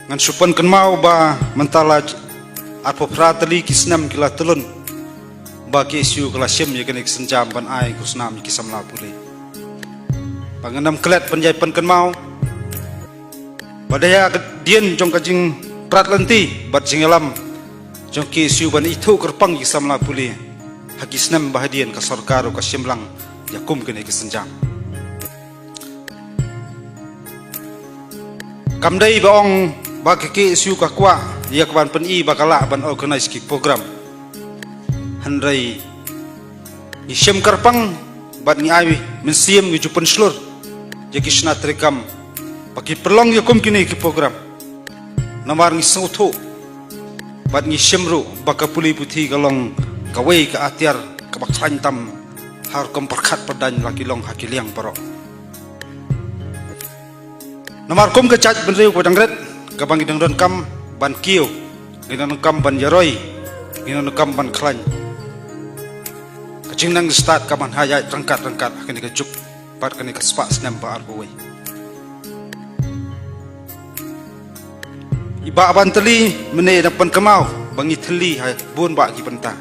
ngan supan kan mau ba mentala arpo pratali kisnam kila telun bagi isu kala syem ya kene senjam ban ai kusnam ki samla puli panganam kelet penjai pen kan mau badaya dien jong kajing prat lenti bat jingalam jong ki isu ban itu kerpang ki samla puli hakisnam bahadian ka sarkar ka syemlang yakum kene ki senjam kamdai baong bagi ke isu kakwa dia kawan peni bakala ban organize ki program handai isyam karpang bat ni ai mensiam gi jupen slur je ki snat rekam bagi perlong yakum kini ki program namar ngi sauto bat ngi syamru baka puli puthi galong kawai ka atiar ka baklan tam har kom perkhat padan laki long hakiliang paro namar kom ke chat benreu ko dangret kabang idang don kam ban kiu idang kam ban yaroi idang kam ban khlan kacing nang start kaman haya rangkat kini ke juk pat kini ke spa snam ba arbuai iba ban teli mene dapan kemau bangi teli ha bun ba ki penta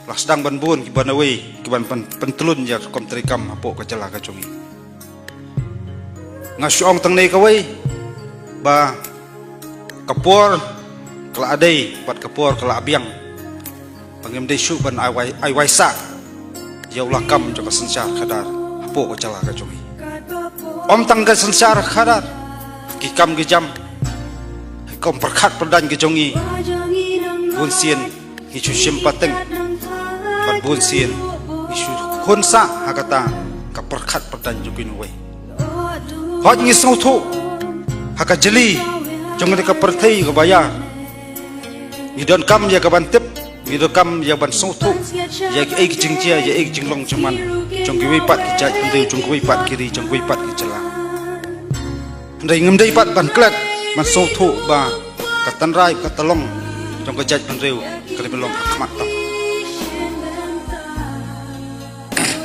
lasdang ban bun ki ban away ki ban pentelun ya kom trikam apo ka jala ka chungi ngasuong tang nei kawai ba kapor kala adai pat kapor kala abiang pangem dei shu ban ai waisa yaulah kam joka sensar khadar apo ko jala ka chungi om tang ga sensar khadar ki kam ge jam kom perkhat perdan ge chungi bun sien hi chu sim pateng pat bun sien isu khonsa hakata ka perkhat perdan jupin wei hot ngi sautu haka jeli jong ka perthei ka bayar ni don kam ya ka bantep ni don kam ya ban sautu ya ki ek jingja ya ek jinglong cuman jong ki wipat ki jaj pendeu jong ki wipat kiri jong ki wipat ki cela ndai ngem dei pat ban klat man sautu ba ka tanrai ka talong jong ka jaj pendeu ka belong khmat ta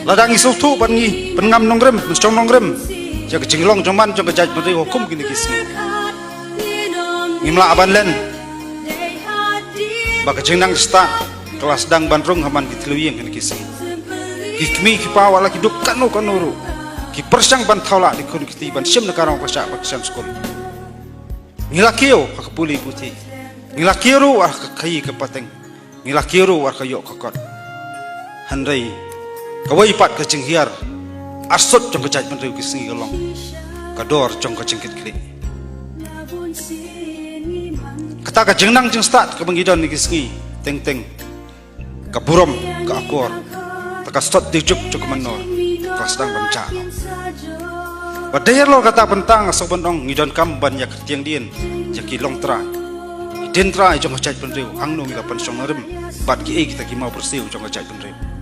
ladang sautu ban ngi pengam nongrem chong nongrem jaga jinglong cuman jaga jaj beri hukum kini kismi ngimla aban len baka jingnang start kelas dang bandrung haman kitluing kini kismi kikmi kipawa lagi duk kanu kanuru ki persang ban thaula di kun kiti ban sim nakarang pasya baksan skol ngilakio hakapuli puti ngilakiro ah kai kapateng ngilakiro ah kayo kakot handai kawai pat ka jinghiar asot jong kejaj menriu kisngi galong kador jong kecengkit kiri kata ka jengnang jeng start ka bangidon ni kisngi teng teng ka burom ka akor taka stot dijuk jok menor ka sedang banca badayar lo kata pentang asok bendong ngidon kam ban yak tiang dien jaki long tra iden tra jong kejaj menriu angno ngila pen song rem bat ki e kita ki mau bersiu jong kejaj menriu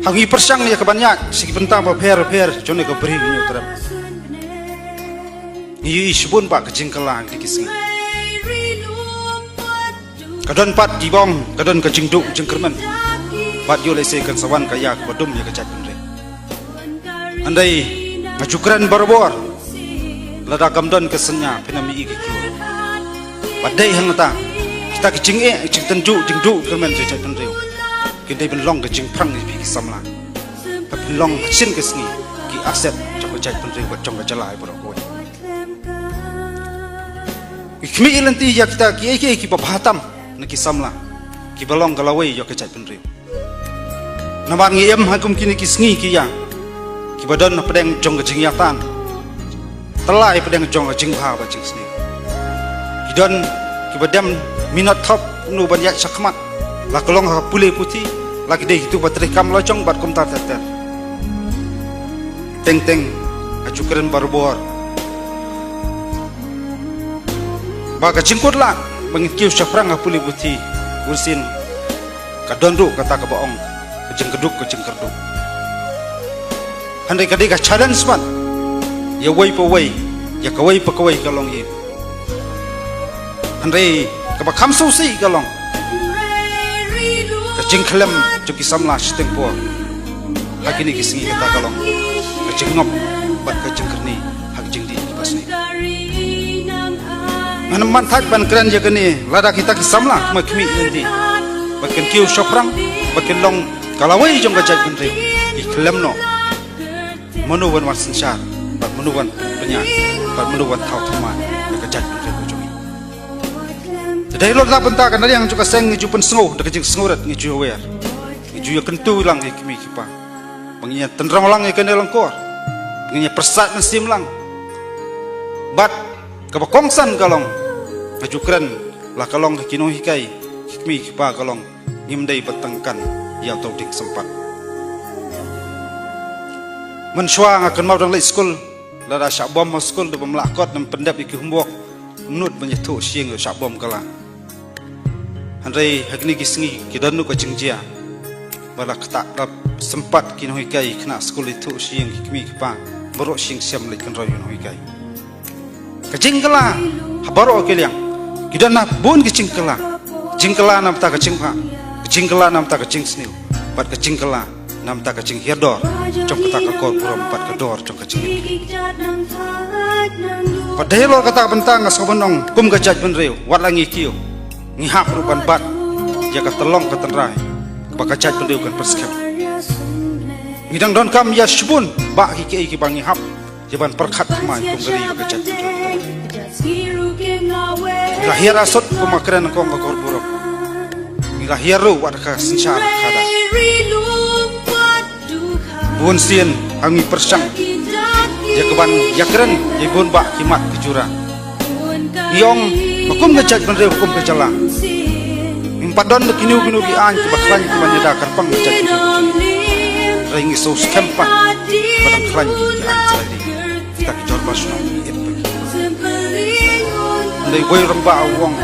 hangi persang ya kebanyak sigi pentang pa per jone ko beri nyu terap yi subun pak kejingkelang di kising kadon pat dibong kadon kejingduk jengkermen pat yo lese kan sawan kaya badum ya kejat penre andai ngajukran barbor lada gamdon kesenya penami iki klu padai hangata kita kejing tenju jingdu kermen kejat penre kita belong ke jing prang ni ki samla tapi long sin ke sni ki aset jong jaj penri buat jong jalai bro ko ikmi ilanti ya kita ki bahatam na ki samla ki belong galawai yo ke jaj penri namar ngi em hakum kini ki sni ki ya ki badan na pedeng jong ke jing yatan telai pedeng jong ke jing ha ba jing sni ki don ki badam minat top nu banyak sakmat la kolong ha pule putih lagi deh itu baterai kam locong bat kum tar teng teng acukren barbor baga jingkut lah bangit kiu syafrang apuli buti ursin kadondu kata ka baong kejeng keduk kejeng kerduk handai kadai ka challenge man ya wai pa wai ya kawai pa kawai kalong ye handai ka ba kham so si kalong kejing kelem joki samla stengpo hakini kisngi kata kalong kejing ngop bat kejing kerni Mana mantat ban keren je kini lada kita kisamlah makmi nanti. Bakin kiu soprang, bakin long kalawai jong kajat benri. Iklam no. Menuwan wan sensar, bat menuwan penyan, bat menuwan tau teman kajat benri kujungi. Dari lo tak bentar kan yang juga seng ngiju pen senguh, dah kejeng sengurat ngiju aware. Ngiju ya kentu lang ikmi kipa. Penginya tendrang lang ikan dalam kor. Penginya persat mesim lang. Bat kabakongsan kalong. Ngajukran lah kalong kino hikai hikmi kipa kalong ngimdai betengkan ya tau dik sempat mensyua akan mau dang lay school lada syabom school de pemlakot dan pendap iki humbok nut menyetu siang syabom kala handai hakni kisngi kidanu ka jingjia bala kata sempat kino hikai kena school itu siang hikmi kipa borok sing siam lay kan royun hikai kajingkala habaro keliang kita nak bun kecingkela, jingkela nam tak kecingpa, kecingkela nam tak kecing sniu, pat kecingkela nam tak kecing hirdor, jom kata kakor puram pat kedor jom kecing. Padahal lo kata bentang asobenong kum kejat benreu, wat langi kiu, ngihap rupan bat, jaga telong ketenrai, bakajat benreu kan perskem. Ngidang don kam ya shbun, bak kiki iki bang ngihap, jaban perkat mai kum geri bakajat benreu. Lahir asot kumakran ko ngakor buruk. Lahir ru warga sensar kada. Bun sien hangi persang. Ya keban yakren ibun bak kimat kejura. Yong makum ngejat benre hukum kejala. Impadon kinu kinu ki an kebaklan kemanyada karpang ngejat. Ringi sos kempan badang klan ki an jadi. Kita kijor basno. Dari boy remba awang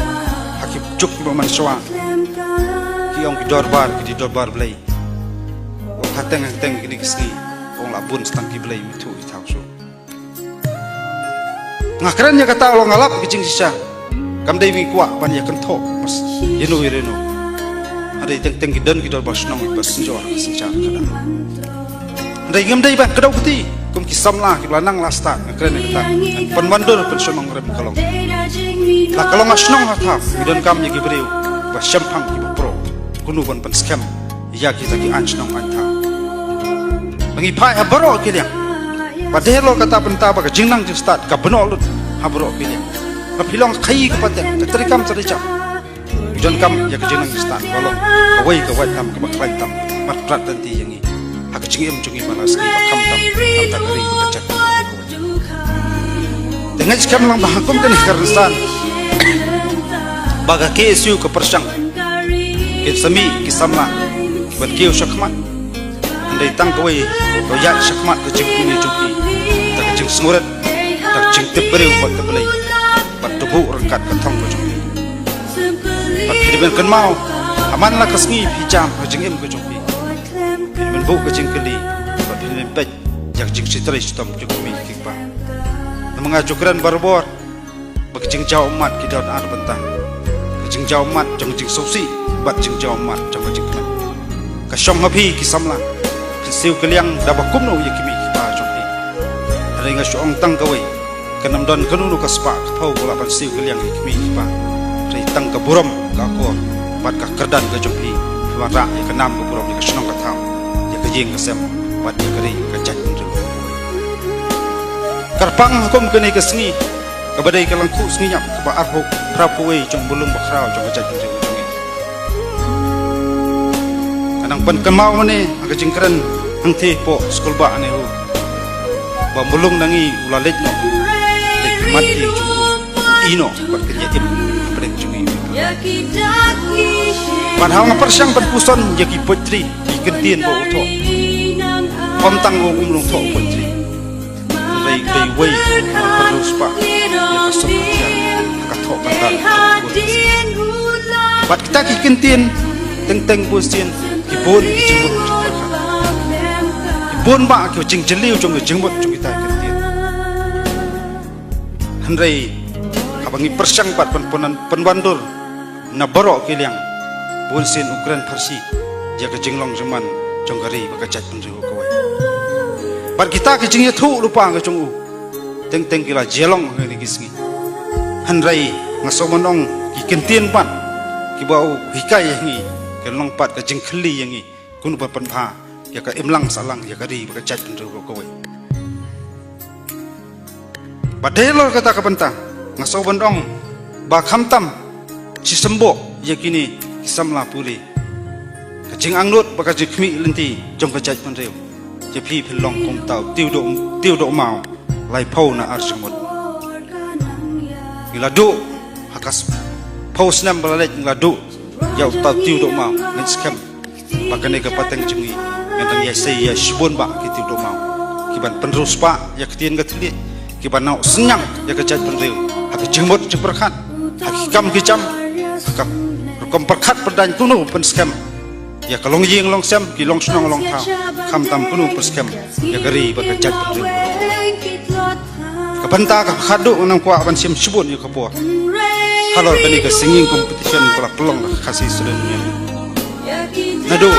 hakip juk bermansua kiong kidorbar kidorbar belai wong hateng kini kesni wong labun setang ki belai mitu itau so ngakrannya kata lo ngalap kicing sisa kam dai mi kwa ban ya kento mas yenu ireno ada teng kidon kidorbar snong pas senjor sencar kada ndai ngam dai ban kedau putih kum kisam lah kiblanang lasta ngakrannya kata penwandur pensonong rem kalong lah kalau ngasnong hatap midon kam yagi beriu ba syampang ki pro kunu ban pan scam ya kita ki ansnong anta bangi pai abaro ki dia padahal lo kata penta ba jingnang ju start ka benol habro ki dia ba pilong khai ka paten terikam tericam midon kam ya ka jingnang ju start kalau kawai ka wat tam ka ba klan tam mat prat tanti yangi hak jingim jungi malas ki ba kam tam ta kari ka chat dengan scam lang bahakum kan karsan baga kesu ke persang kisami kisama buat kiu syakmat andai tang kawai royak syakmat ke jengkuni juki tak jeng sengurat tak jeng teberiu buat kebelai buat tubuh rengkat ke tong ke juki buat hidupan kan mau amanlah kesngi hijam ke jengim ke juki hidupan bu ke jengkeli buat hidupan pej jak jeng sitri sitom juki kikpa mengajukan barbor bagi jeng jauh umat kita ada bentang jeng jauh mat jeng jeng sosi bat jeng jauh mat jeng jeng klan kasyong habi kisamla siu keliang dapat kumno yakimi kita joki ada yang syong tang kawai kenam don kenunu kaspa thau bulapan siu keliang yakimi kita dari tang ke buram ke akor bat ka kerdan ke joki wara ya kenam ke buram ya syong ka thau ya ke jeng kesem bat ya keri ka jat karpang hukum kene kesni kabadai kalangku senginyap keba arhok prapuwe jong bulung bakrau jong kajat jong jong kanang pan kemau mane aga jingkran hangte po skul ba ane ho ba bulung nangi ulalet no mati jong ino bat kerja pren jong pan hang persang pan puson yaki potri ikentien bo uto pamtang go umlung tho potri dai wei perlu spa ya kasok ya kathok kandal bat kita kikintin teng pusin kibun jengmut kibun ba ki jengjeliu jong jengmut jong kita kintin handrai abangi persang pat penwandur na borok kiliang bunsin ukran farsi jaga jenglong zaman jonggari bakajat penriu kawai bat kita kejingnya thu lupa ke jong u teng kila jelong ni gisngi handrai ngaso manong kikentien pan kibau hikai yangi kelong pat ka jengkeli yangi kunu pan pha ya ka imlang salang ya ka ri ka chat penru ko we badelo kata ka penta ngaso bandong ba khamtam si sembo yakini kisamla puli ka jing angnut ba ka jikmi lenti jong ka chat penru je phi philong kong tau tiêu độ mau lai phau na arjamut ngiladu hakas phau snam balalek ngiladu yau tau tiêu độ mau ngan skam bakane ka pateng jungi ngantang ya sei ya shibon ba ki tiêu độ mau kiban penrus pa ya ketien ka thli kiban nau senyang ya ka chat penreu hak jengmut jeng perkhat hak kam ki cham kam kom perkhat perdan tunu pen skam ya kalong ying long sem ki long snong long thau kham tam kunu perskam ya gari ba ka chat penreu ka banta ka khadu nang kwa ban sim shibon yu ka po halor bani ka singing competition pula pelong khasi sulen nadu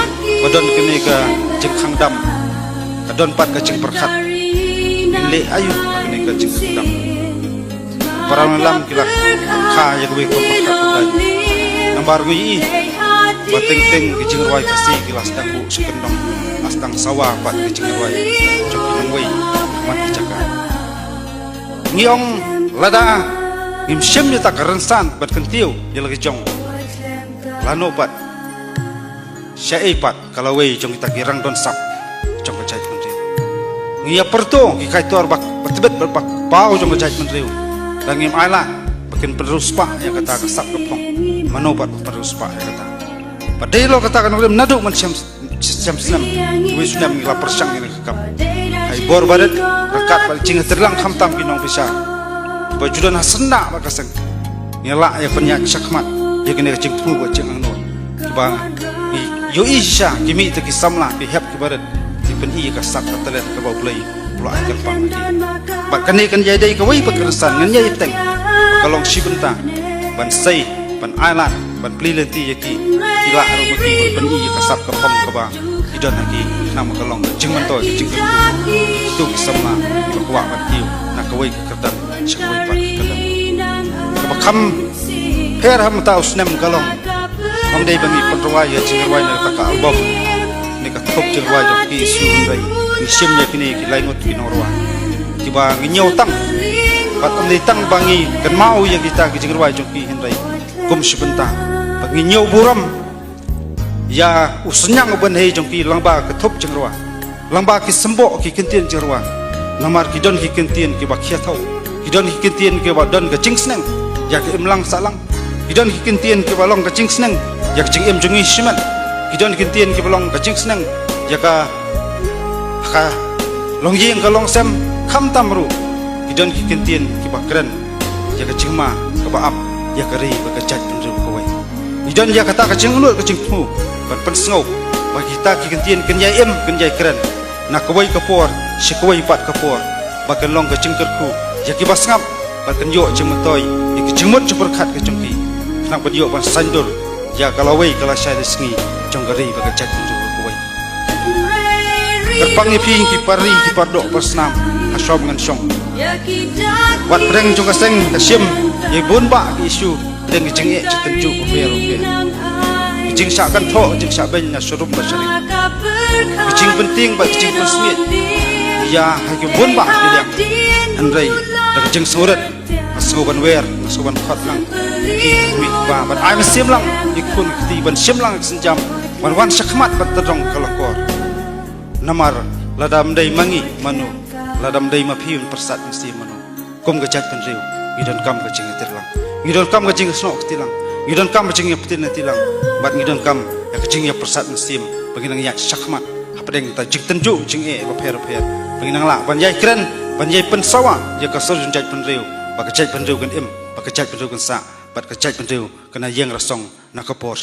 badon kene ka jeng khang dam kadon pat ka jeng perkhat le ayu kene ka jeng dam parang lam kila kha ya we ko perkhat dai nambar ngui bateng teng ki jeng roi kasi kilas dang bu sekendong astang sawa pat ki jeng roi jokinong we mat jaka ngiong lada ngim shem ya tak rensan bat kentiu ya lagi jong lano bat syai pat kalau we jong kita girang don sap jong kajai menriu ngia perto ki kai tor bak betebet bak pau jong kajai menriu dan ngim aila bakin peruspa yang kata kasap kepong mano bat peruspa ya kata padai lo kata kan ulim nadu man syam senam we sunam ngila persang ini kekam hai bor badat rekat bal jing terlang khamtam pinong bisa bajudan hasena bakasang ngela ya penyak syakmat ya kene jing tu ba jing angno bang yo isha kimi te kisamla bi hep kibarat ti pen i ka sat atlet ka ba play pula angel pang lagi ba kane kan jai dai ka wei pekersan ngan yai teng kalong sibenta ban sei ban island ban plilenti yaki kila ro maki ban i ka sat ka pong ka ba idon lagi nama kalong jing man to jing tu kisamla ba kwa ban tiu na ka wei ka kerdan syawai pat kadang ka kham her ham ta usnem kalong om dei bangi penrawai ya jingrawai na taka album ni ka thop jingrawai jo ki siun dai ni sim ya kini ki laingot ki norwa ki ba nginyau tang pat om dei tang bangi kan mau ya kita ki jingrawai jo ki hindai kum sibenta bangi nyau buram ya usnyang ban hei jo ki langba ka thop jingrawai langba ki sembo ki kentien jingrawai namar ki don ki kentien ki ba khia thau ki don ki kentien ki ba don ka jingsneng ya ki imlang salang kidon kintien ke balong ka jing seneng yak jing em jungi siman kidon kintien ke balong ka jing seneng yaka ka long yeng ka long sem kham tamru kidon kintien ke bakran yaka jing ma ka ba ap yaka ri ba ka jat penru ka wai kidon yaka ta ka jing ulu ka jing thu ban pen sngau ba kita kintien ken yai em ken yai kran na ka wai ka por si ka wai pat ka por ba kan long ka jing kerku yaki basngap ba kan yo jing matoy yaki jing mot super khat ka jongki nang penyo ban sandur ya kalau wei kalau saya disengi jonggari bagai chat penju wei terpangi ping ki pari ki pardok persnam asob ngan song wat breng jong kaseng kasim ye bun ba isu deng jeng e tenju ko fer oke jing sa kan tho jing sa ben na surum basari jing penting ba jing persmit ya ha ki bun ba yang andrai da jing surat asoban wer asoban khat lang wik ba ban ai sim lang ikun kti ban sim lang senjam ban wan sakmat ban tadong kalakor namar ladam dai mangi manu ladam dai mapiun persat mesti manu kom gajat penriu ngidon kam ka jing tirlang ngidon kam ka jing snok tilang ngidon kam jing petin tilang bat ngidon kam ya jing ya persat mesti baginang ya sakmat apdeng ta jing tenju jing e ba pher baginang la ban yai kren ban yai pensawa ya ka surjun jat penriu ba ka jat penriu kan im ba ka jat penriu kan sa bat ka jat penriu kana yeng rasong na kapor